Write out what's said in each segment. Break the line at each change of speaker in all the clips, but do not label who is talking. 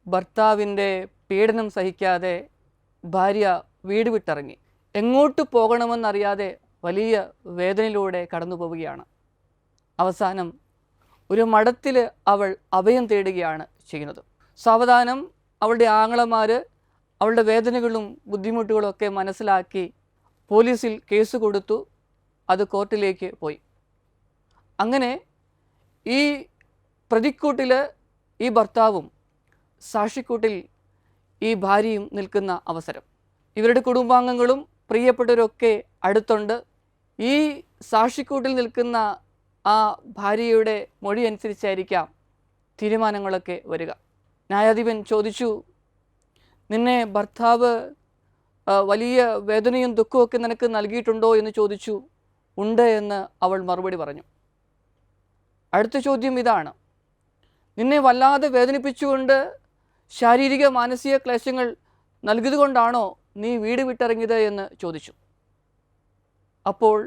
ഭർത്താവിൻ്റെ പീഡനം സഹിക്കാതെ ഭാര്യ വീട് വിട്ടിറങ്ങി. എങ്ങോട്ട് പോകണമെന്നറിയാതെ വലിയ വേദനയിലൂടെ കടന്നു പോവുകയാണ്. അവസാനം ഒരു മഠത്തിൽ അവൾ അഭയം തേടുകയാണ് ചെയ്യുന്നത്. സാവധാനം അവളുടെ ആങ്ങളമാർ അവളുടെ വേദനകളും ബുദ്ധിമുട്ടുകളും ഒക്കെ മനസ്സിലാക്കി പോലീസിൽ കേസ് കൊടുത്തു. അത് കോർട്ടിലേക്ക് പോയി. അങ്ങനെ ഈ പ്രതിക്കൂട്ടിൽ ഈ ഭർത്താവും സാക്ഷിക്കൂട്ടിൽ ഈ ഭാര്യയും നിൽക്കുന്ന അവസരം. ഇവരുടെ കുടുംബാംഗങ്ങളും പ്രിയപ്പെട്ടവരൊക്കെ അടുത്തുണ്ട്. ഈ സാക്ഷിക്കൂട്ടിൽ നിൽക്കുന്ന ആ ഭാര്യയുടെ മൊഴി അനുസരിച്ചായിരിക്കാം തീരുമാനങ്ങളൊക്കെ വരിക. ന്യായാധിപൻ ചോദിച്ചു, നിന്നെ ഭർത്താവ് വലിയ വേദനയും ദുഃഖമൊക്കെ നിനക്ക് നൽകിയിട്ടുണ്ടോ എന്ന് ചോദിച്ചു. ഉണ്ട് എന്ന് അവൾ മറുപടി പറഞ്ഞു. അടുത്ത ചോദ്യം ഇതാണ്, നിന്നെ വല്ലാതെ വേദനിപ്പിച്ചുകൊണ്ട് ശാരീരിക മാനസിക ക്ലേശങ്ങൾ നൽകിയതുകൊണ്ടാണോ നീ വീട് വിട്ടിറങ്ങിയത് എന്ന് ചോദിച്ചു. അപ്പോൾ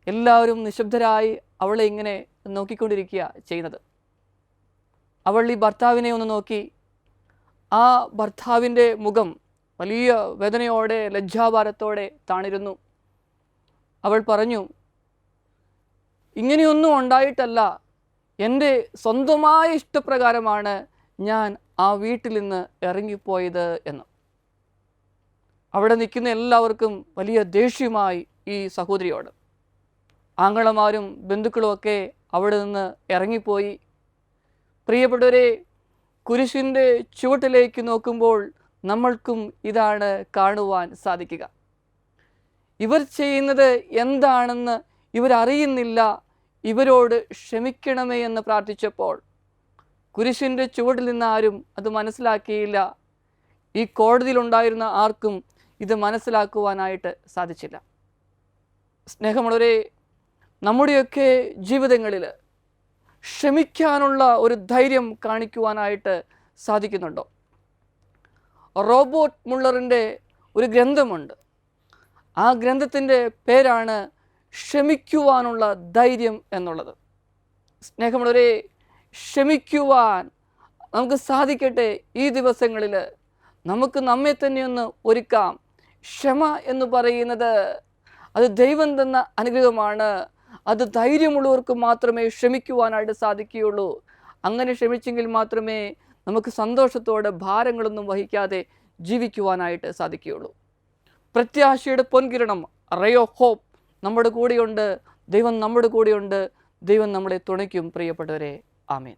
എല്ലാവരും നിശബ്ദരായി അവളെ ഇങ്ങനെ നോക്കിക്കൊണ്ടിരിക്കുക ചെയ്യുന്നത്. അവൾ ഈ ഭർത്താവിനെ ഒന്ന് നോക്കി. ആ ഭർത്താവിൻ്റെ മുഖം വലിയ വേദനയോടെ ലജ്ജാഭാരത്തോടെ താണിരുന്നു. അവൾ പറഞ്ഞു, ഇങ്ങനെയൊന്നും ഉണ്ടായിട്ടല്ല, എൻ്റെ സ്വന്തമായ ഇഷ്ടപ്രകാരമാണ് ഞാൻ ആ വീട്ടിൽ നിന്ന് ഇറങ്ങിപ്പോയത് എന്ന്. അവിടെ നിൽക്കുന്ന എല്ലാവർക്കും വലിയ ദേഷ്യമായി ഈ സഹോദരിയോട്. ആങ്ങളമാരും ബന്ധുക്കളുമൊക്കെ അവിടെ നിന്ന് ഇറങ്ങിപ്പോയി. പ്രിയപ്പെട്ടവരെ, കുരിശിൻ്റെ ചുവട്ടിലേക്ക് നോക്കുമ്പോൾ നമ്മൾക്കും ഇതാണ് കാണുവാൻ സാധിക്കുക. ഇവർ ചെയ്യുന്നത് എന്താണെന്ന് ഇവരറിയുന്നില്ല. ഇവരോട് ക്ഷമിക്കണമേ എന്ന് പ്രാർത്ഥിച്ചപ്പോൾ കുരിശിൻ്റെ ചുവട്ടിൽ നിന്ന് ആരും അത് മനസ്സിലാക്കിയില്ല. ഈ കോടതിയിലുണ്ടായിരുന്ന ആർക്കും ഇത് മനസ്സിലാക്കുവാനായിട്ട് സാധിച്ചില്ല. സ്നേഹമുള്ളവരെ, നമ്മുടെയൊക്കെ ജീവിതങ്ങളിൽ ക്ഷമിക്കാനുള്ള ഒരു ധൈര്യം കാണിക്കുവാനായിട്ട് സാധിക്കുന്നുണ്ടോ? റോബർട്ട് മുള്ളറിൻ്റെ ഒരു ഗ്രന്ഥമുണ്ട്. ആ ഗ്രന്ഥത്തിൻ്റെ പേരാണ് ക്ഷമിക്കുവാനുള്ള ധൈര്യം എന്നുള്ളത്. സ്നേഹമുള്ളവരെ, ക്ഷമിക്കുവാൻ നമുക്ക് സാധിക്കട്ടെ. ഈ ദിവസങ്ങളിൽ നമുക്ക് നമ്മെ തന്നെ ഒന്ന് ഒരുക്കാം. ക്ഷമ എന്ന് പറയുന്നത് അത് ദൈവം തന്ന അനുഗ്രഹമാണ്. അത് ധൈര്യമുള്ളവർക്ക് മാത്രമേ ക്ഷമിക്കുവാനായിട്ട് സാധിക്കുകയുള്ളൂ. അങ്ങനെ ക്ഷമിച്ചെങ്കിൽ മാത്രമേ നമുക്ക് സന്തോഷത്തോടെ ഭാരങ്ങളൊന്നും വഹിക്കാതെ ജീവിക്കുവാനായിട്ട് സാധിക്കുകയുള്ളൂ. പ്രത്യാശയുടെ പൊൻകിരണം, റേ ഓഫ് ഹോപ്പ് നമ്മുടെ കൂടെയുണ്ട്. ദൈവം നമ്മുടെ കൂടെയുണ്ട്. ദൈവം നമ്മളെ തുണയ്ക്കും. പ്രിയപ്പെട്ടവരെ, ആമേൻ.